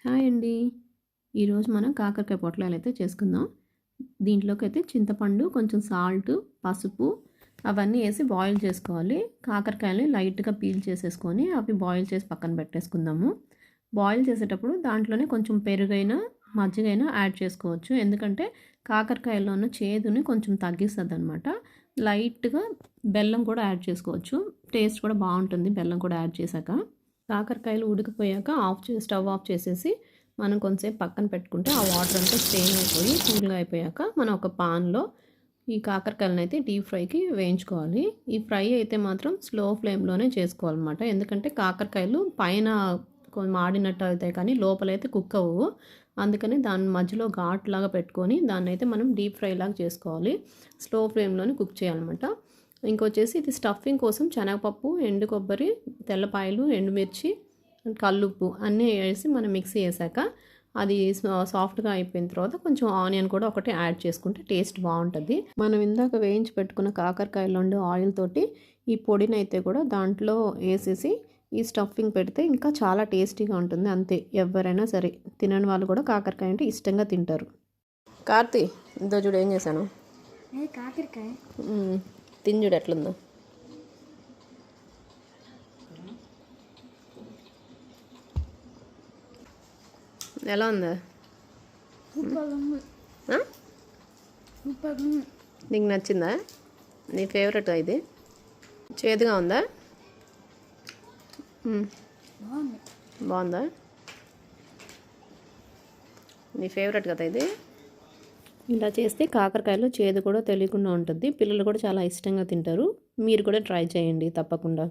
Hi అండి. ఈరోజు మనం కాకరకాయ పొట్లాలైతే చేసుకుందాం. దీంట్లోకైతే చింతపండు, కొంచెం సాల్టు, పసుపు అవన్నీ ఏసి బాయిల్ చేసుకోవాలి. కాకరకాయలని లైట్‌గా పీల్ చేసేసుకొని అవి బాయిల్ చేసి పక్కన పెట్టేసుకుందాము. బాయిల్ చేసేటప్పుడు దాంట్లోనే కొంచెం పెరుగైనా, మజ్జిగైనా యాడ్ చేసుకోవచ్చు. ఎందుకంటే కాకరకాయలో ఉన్న చేదుని కొంచెం తగ్గిస్తదనమాట. లైట్‌గా బెల్లం కూడా యాడ్ చేసుకోవచ్చు. టేస్ట్ కూడా బావుంటుంది బెల్లం కూడా యాడ్ చేశాక. కాకరకాయలు ఉడికిపోయాక స్టవ్ ఆఫ్ చేసేసి మనం కొంచెంసేపు పక్కన పెట్టుకుంటే ఆ వాటర్ అంతా స్ట్రెయిన్ అయిపోయి కూల్గా అయిపోయాక మనం ఒక పాన్లో ఈ కాకరకాయలను అయితే డీప్ ఫ్రైకి వేయించుకోవాలి. ఈ ఫ్రై అయితే మాత్రం స్లో ఫ్లేమ్లోనే చేసుకోవాలన్నమాట. ఎందుకంటే కాకరకాయలు పైన మాడినట్టు అవుతాయి కానీ లోపలైతే కుక్ అవ్వవు. అందుకని దాని మధ్యలో ఘాట్లాగా పెట్టుకొని దాన్ని అయితే మనం డీప్ ఫ్రై లాగా చేసుకోవాలి. స్లో ఫ్లేమ్లోనే కుక్ చేయాలన్నమాట. ఇంకొచ్చేసి ఇది స్టఫింగ్ కోసం శనగపప్పు, ఎండు కొబ్బరి, తెల్లపాయలు, ఎండుమిర్చి, కల్లుప్పు అన్నీ వేసి మనం మిక్సీ చేశాక అది సాఫ్ట్గా అయిపోయిన తర్వాత కొంచెం ఆనియన్ కూడా ఒకటి యాడ్ చేసుకుంటే టేస్ట్ బాగుంటుంది. మనం ఇందాక వేయించి పెట్టుకున్న కాకరకాయలో ఉండే ఆయిల్ తోటి ఈ పొడిని అయితే కూడా దాంట్లో వేసేసి ఈ స్టఫింగ్ పెడితే ఇంకా చాలా టేస్టీగా ఉంటుంది. అంతే, ఎవరైనా సరే తినని వాళ్ళు కూడా కాకరకాయ అంటే ఇష్టంగా తింటారు. కార్తీ, ఇందో చూడు ఏం చేశాను. కాకరకాయ తిని చూడు ఎట్లుందో. ఎలా ఉందా? నీకు నచ్చిందా? నీ ఫేవరెట్ ఇది? చేదుగా ఉందా? బాగుందా? నీ ఫేవరెట్ కదా ఇది? ఇలా చేస్తే కాకరకాయలో చేదు కూడా తెలియకుండా ఉంటుంది. పిల్లలు కూడా చాలా ఇష్టంగా తింటారు. మీరు కూడా ట్రై చేయండి తప్పకుండా.